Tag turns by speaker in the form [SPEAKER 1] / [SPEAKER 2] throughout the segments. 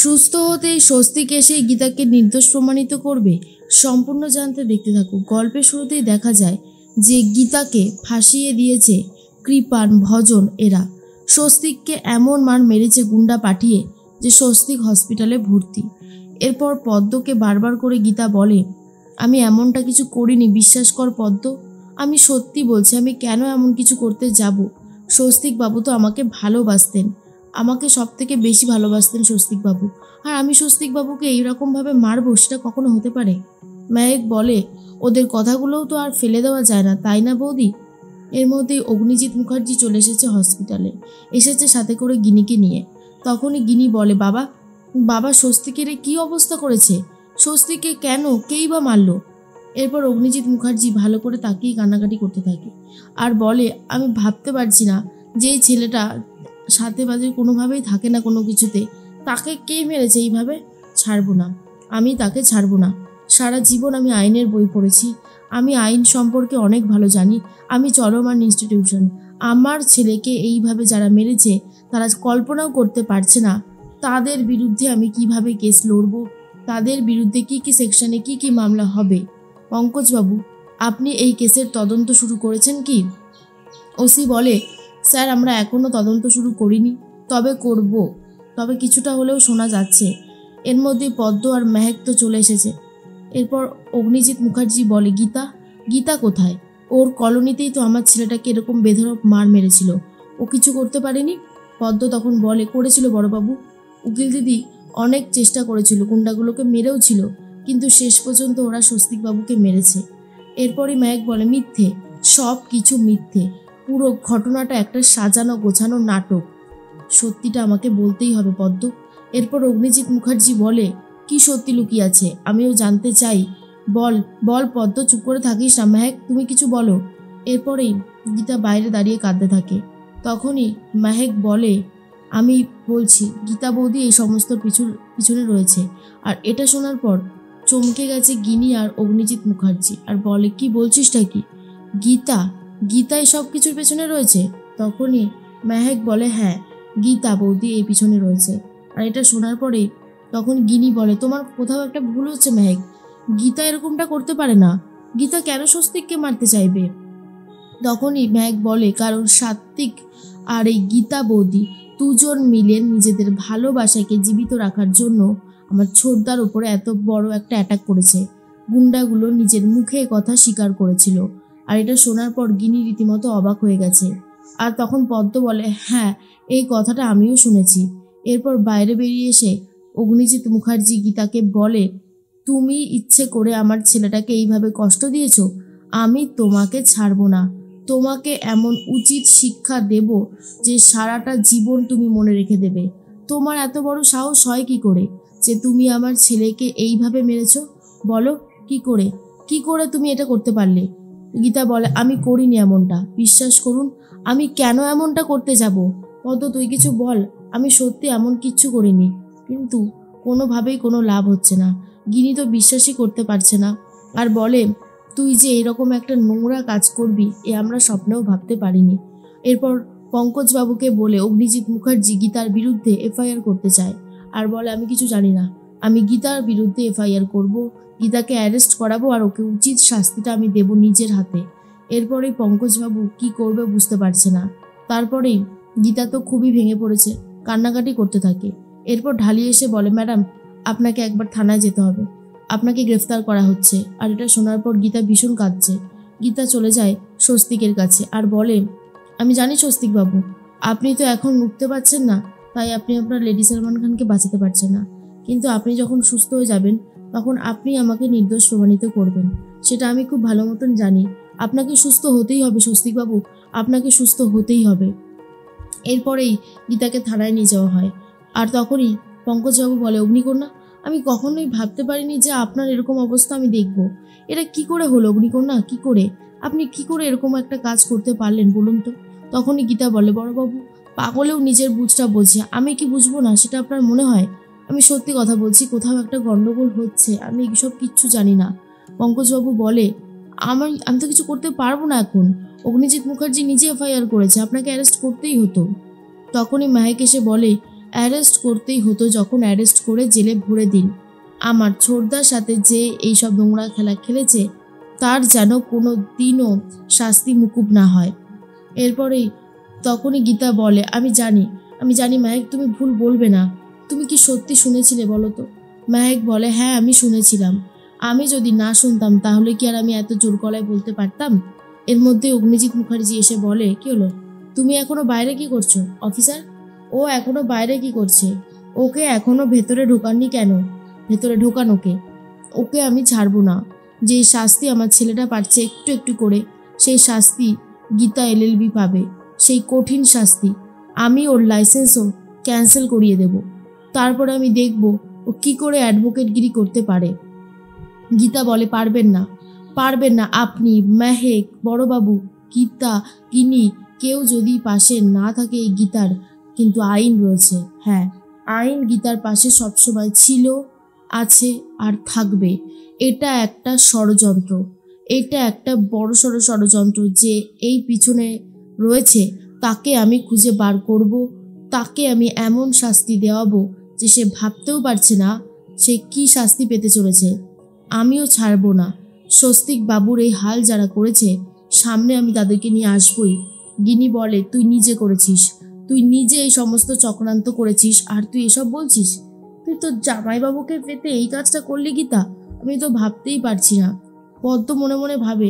[SPEAKER 1] সুস্থ হতেই স্বস্তিক এসে গীতাকে নির্দোষ প্রমাণিত করবে। সম্পূর্ণ জানতে দেখতে থাকুক। গল্পের শুরুতেই দেখা যায় যে গীতাকে ফাঁসিয়ে দিয়েছে কৃপান, ভজন এরা। স্বস্তিককে এমন মার মেরেছে গুন্ডা পাঠিয়ে যে স্বস্তিক হসপিটালে ভর্তি। এরপর পদ্মকে বারবার করে গীতা বলে, আমি এমনটা কিছু করিনি, বিশ্বাস কর পদ্ম, আমি সত্যি বলছি, আমি কেন এমন কিছু করতে যাব। স্বস্তিক বাবু তো আমাকে ভালোবাসতেন, আমাকে সব থেকে বেশি ভালোবাসতেন স্বস্তিক বাবু, আর আমি স্বস্তিক বাবুকে এইরকমভাবে মারবো সেটা কখনো হতে পারে? মেহেক বলে, ওদের কথাগুলোও তো আর ফেলে দেওয়া যায় না, তাই না বৌদি? এর মধ্যেই অগ্নিজিৎ মুখার্জি চলে এসেছে হসপিটালে, এসেছে সাথে করে গিনিকে নিয়ে। তখনই গিনি বলে, বাবা বাবা স্বস্তিকের কী অবস্থা করেছে, স্বস্তিককে কেন, কেই বা মারলো? এরপর অগ্নিজিৎ মুখার্জি ভালো করে তাকিয়ে কান্নাকাটি করতে থাকে আর বলে, আমি ভাবতে পারছি না যে এই ছেলেটা সাথে বাজে কোনোভাবেই থাকে না কোনো কিছুতে, তাকে কে মেরেছে এইভাবে? ছাড়বো না, আমি তাকে ছাড়বো না। সারা জীবন আমি আইনের বই পড়েছি, আমি আইন সম্পর্কে অনেক ভালো জানি, আমি চলমান ইনস্টিটিউশন। আমার ছেলেকে এইভাবে যারা মেরেছে তারা কল্পনাও করতে পারছে না তাদের বিরুদ্ধে আমি কিভাবে কেস লড়বো, তাদের বিরুদ্ধে কি কি সেকশনে কি কি মামলা হবে। পঙ্কজবাবু, আপনি এই কেসের তদন্ত শুরু করেছেন কি? ওসি বলে, স্যার আমরা এখনও তদন্ত শুরু করিনি, তবে করব, তবে কিছুটা হলেও শোনা যাচ্ছে। এর মধ্যে পদ্ম আর মেহেক তো চলে এসেছে। এরপর অগ্নিজিৎ মুখার্জি বলে, গীতা গীতা কোথায়? ওর কলোনিতেই তো আমার ছেলেটাকে এরকম বেধড়ক মার মেরেছিল, ও কিছু করতে পারেনি? পদ্ম তখন বলে, করেছিল বড়বাবু, উকিল দিদি অনেক চেষ্টা করেছিল, গুন্ডাগুলোকে মেরেও ছিল, কিন্তু শেষ পর্যন্ত ওরা স্বস্তিকবাবুকে মেরেছে। এরপরই মেহেক বলে, মিথ্যে, সব কিছু মিথ্যে, পুরো ঘটনাটা একটা সাজানো গোছানো নাটক, সত্যিটা আমাকে বলতেই হবে পদ্ম। এরপর অগ্নিজিৎ মুখার্জি বলে, কি সত্যি লুকিয়ে আছে, আমিও জানতে চাই, বল বল পদ্ম, চুপ করে থাকিস না, মেহেক তুমি কিছু বলো। এরপরেই গীতা বাইরে দাঁড়িয়ে কাঁদতে থাকে। তখনই মেহেক বলে, আমি বলছি, গীতা বৌদি এই সমস্ত পিছনে রয়েছে। আর এটা শোনার পর চমকে গেছে গিনি আর অগ্নিজিৎ মুখার্জি, আর বলে, কি বলছিসটা কি? গীতা গীতা এই সব কিছুর পেছনে রয়েছে? তখনই মেহেক বলে, হ্যাঁ, গীতা বৌদি এই পিছনে রয়েছে। আর এটা শোনার পরেই তখন গিনি বলে, তোমার কোথাও একটা ভুল হচ্ছে মেহেক, গীতা এরকমটা করতে পারে না, গীতা কেন স্বস্তিককে মারতে চাইবে? তখনই মেহেক বলে, কারণ সাত্বিক আর এই গীতা বৌদি দুজন মিলে নিজেদের ভালোবাসাকে জীবিত রাখার জন্য আমার ছোটদার উপরে এত বড় একটা অ্যাটাক করেছে। গুন্ডাগুলো নিজের মুখে কথা স্বীকার করেছিল। আর এটা শোনার পর গিনি রীতিমতো অবাক হয়ে গেছে। আর তখন পদ্ম বলে, হ্যাঁ, এই কথাটা আমিও শুনেছি। এরপর বাইরে বেরিয়ে এসে অগ্নিজিৎ মুখার্জি গীতাকে বলে, তুমি ইচ্ছে করে আমার ছেলেটাকে এইভাবে কষ্ট দিয়েছ, আমি তোমাকে ছাড়বো না, তোমাকে এমন উচিত শিক্ষা দেব যে সারাটা জীবন তুমি মনে রেখে দেবে। তোমার এত বড় সাহস হয় কি করে যে তুমি আমার ছেলেকে এইভাবে মেরেছ? বলো, কি করে তুমি এটা করতে পারলে? গীতা বলে, আমি করিনি এমনটা, বিশ্বাস করুন, আমি কেন এমনটা করতে যাব? পদ্ম তুই কিছু বল, আমি সত্যি এমন কিচ্ছু করিনি। কিন্তু কোনোভাবেই কোনো লাভ হচ্ছে না, গিনি তো বিশ্বাসই করতে পারছে না, আর বলে, তুই যে এরকম একটা নোংরা কাজ করবি এ আমরা স্বপ্নেও ভাবতে পারিনি। এরপর পঙ্কজবাবুকে বলে অগ্নিজিৎ মুখার্জি গীতার বিরুদ্ধে এফআইআর করতে চায়, আর বলে, আমি কিছু জানি না, আমি গীতার বিরুদ্ধে এফআইআর করব, গীতাকে অ্যারেস্ট করাবো আর ওকে উচিত শাস্তিটা আমি দেব নিজের হাতে। এরপরেই পঙ্কজবাবু কি করবে বুঝতে পারছে না। তারপরেই গীতা তো খুবই ভেঙে পড়েছে, কান্নাকাটি করতে থাকে। এরপর ঢালিয়ে এসে বলে, ম্যাডাম আপনাকে একবার থানায় যেতে হবে, আপনাকে গ্রেফতার করা হচ্ছে। আর এটা শোনার পর গীতা ভীষণ কাঁদছে। গীতা চলে যায় স্বস্তিকের কাছে আর বলে, আমি জানি স্বস্তিকবাবু, আপনি তো এখন উঠতে পারছেন না, তাই আপনি আপনার লেডি সালমান খানকে বাঁচাতে পারছেন না, কিন্তু আপনি যখন সুস্থ হয়ে যাবেন তখন আপনি আমাকে নির্দোষ প্রমাণিত করবেন, সেটা আমি খুব ভালো মতন জানি। আপনাকে সুস্থ হতেই হবে স্বস্তিকবাবু, আপনাকে সুস্থ হতেই হবে। এরপরেই গীতাকে থানায় নিয়ে যাওয়া হয়। আর তখনই পঙ্কজবাবু বলে, অগ্নিকন্যা, আমি কখনোই ভাবতে পারিনি যে আপনার এরকম অবস্থা আমি দেখব। এটা কি করে হলো অগ্নিকন্যা, কি করে আপনি কি করে এরকম একটা কাজ করতে পারলেন বলুন তো? তখনই গীতা বলে, বড়বাবু, পাগলেও নিজের বুঝটা বোঝে, আমি কি বুঝবো না সেটা আপনার মনে হয়? আমি সত্যি কথা বলছি, কোথাও একটা গন্ডগোল হচ্ছে, আমি এইসব কিচ্ছু জানি না। পঙ্কজবাবু বলে, আমি তো কিছু করতে পারবো না এখন, অগ্নিজিৎ মুখার্জি নিজে এফআইআর করেছে, আপনাকে অ্যারেস্ট করতেই হতো। তখনই মেহেক এসে বলে, অ্যারেস্ট করতেই হতো, যখন অ্যারেস্ট করে জেলে ভরে দিন। আমার ছোটদার সাথে যে এইসব নোংরা খেলা খেলেছে তার যেন কোনো দিনও শাস্তি মুকুব না হয়। এরপরেই তখনই গীতা বলে, আমি জানি মেহেক, তুমি ভুল বলবে না। তুমি কি সত্যি শুনেছিলে বলো তো? মেহেক বলে, হ্যাঁ আমি শুনেছিলাম। আমি যদি না শুনতাম তাহলে কি আর আমি এত জোর গলায় বলতে পারতাম? এর মধ্যে অগ্নিজিৎ মুখার্জি এসে বলে, কি হলো, তুমি এখনো বাইরে কি করছো অফিসার? ও এখনো বাইরে কি করছে? ওকে এখনো ভেতরে ঢোকাননি কেন? ভেতরে ঢোকান ওকে। ওকে আমি ছাড়বো না। যে শাস্তি আমার ছেলেটা পাচ্ছে একটু একটু করে, সেই শাস্তি গীতা এলএলবি পাবে, সেই কঠিন শাস্তি। আমি ওর লাইসেন্সও ক্যান্সেল করিয়ে দেব। তারপরে আমি দেখব ও কি করে অ্যাডভোকেটগিরি করতে পারে। গীতা বলে, পারবেন না। আপনি, মেহেক, বড়বাবু, গীতা, গিনি, কেউ যদি পাশে না থাকে এই গীতার, কিন্তু আইন রয়েছে। হ্যাঁ, আইন গীতার পাশে সবসময় ছিল, আছে আর থাকবে। এটা একটা ষড়যন্ত্র, এটা একটা বড়সড় ষড়যন্ত্র। যে এই পিছনে রয়েছে তাকে আমি খুঁজে বার করব, তাকে আমি এমন শাস্তি দেওয়াবো যে সে ভাবতেও পারছে না সে কি শাস্তি পেতে চলেছে। আমিও ছাড়বো না। স্বস্তিক বাবুর এই হাল যারা করেছে, সামনে আমি তাদেরকে নিয়ে আসবই। গিনি বলে, তুই নিজে করেছিস, তুই নিজে এই সমস্ত চক্রান্ত করেছিস, আর তুই এসব বলছিস? তুই তো জামাইবাবুকে পেতে এই কাজটা করলি গীতা? আমি তো ভাবতেই পারছি না। পদ্ম মনে মনে ভাবে,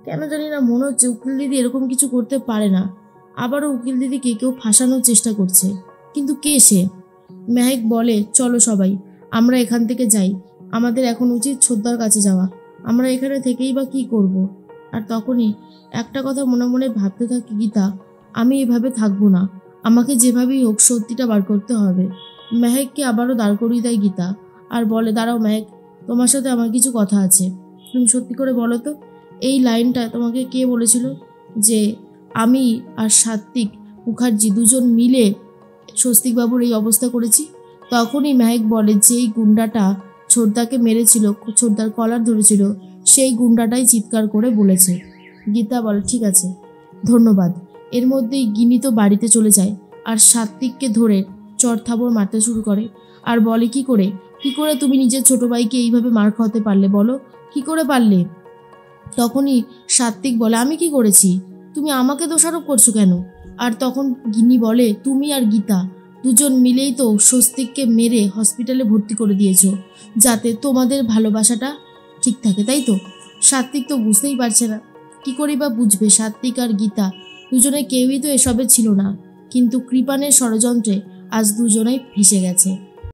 [SPEAKER 1] কেন জানি না মনে হচ্ছে উকিল দিদি এরকম কিছু করতে পারে না। আবারও উকিল দিদিকে কেউ ফাঁসানোর চেষ্টা করছে, কিন্তু কে সে? মেহেক বলে, চলো সবাই আমরা এখান থেকে যাই। আমাদের এখন উচিত ছোটদার কাছে যাওয়া। আমরা এখানে থেকেই বা কী করব? আর তখনই একটা কথা মনে মনে ভাবতে থাকি, গীতা, আমি এভাবে থাকবো না। আমাকে যেভাবেই হোক সত্যিটা বার করতে হবে। মেহেককে আবারও দাঁড় করিয়ে দেয় গীতা আর বলে, দাঁড়াও মেহেক, তোমার সাথে আমার কিছু কথা আছে। তুমি সত্যি করে বলো তো, এই লাইনটা তোমাকে কে বলেছিল যে আমি আর সাত্বিক মুখার্জি দুজন মিলে স্বস্তিকবাবুর এই অবস্থা করেছি? তখনই মেহেক বলে, যেই গুন্ডাটা ছোটদাকে মেরেছিল, ছোটদার কলার ধরেছিল, সেই গুন্ডাটাই চিৎকার করে বলেছে। গীতা বলে, ঠিক আছে, ধন্যবাদ। এর মধ্যেই গিনি তো বাড়িতে চলে যায় আর সাত্বিককে ধরে চড়থাবড় মারতে শুরু করে আর বলে, কি করে তুমি নিজের ছোট ভাইকে এইভাবে মার খাওয়াতে পারলে বলো? কি করে পারলে? তখনই সাত্বিক বলে, আমি কি করেছি? তুমি আমাকে দোষারোপ করছো কেন? আর তখন গিন্নি বলে, তুমি আর গীতা দুজন মিলেই তো স্বস্তিককে মেরে হসপিটালে ভর্তি করে দিয়েছো, যাতে তোমাদের ভালোবাসাটা ঠিক থাকে, তাই তো? সাত্বিক তো বুঝতেই পারছে না, কি করে বা বুঝবে? সাত্বিক আর গীতা দুজনে কেউই তো এসবে ছিল না, কিন্তু কৃপানের ষড়যন্ত্রে আজ দুজনেই ফেঁসে গেছে।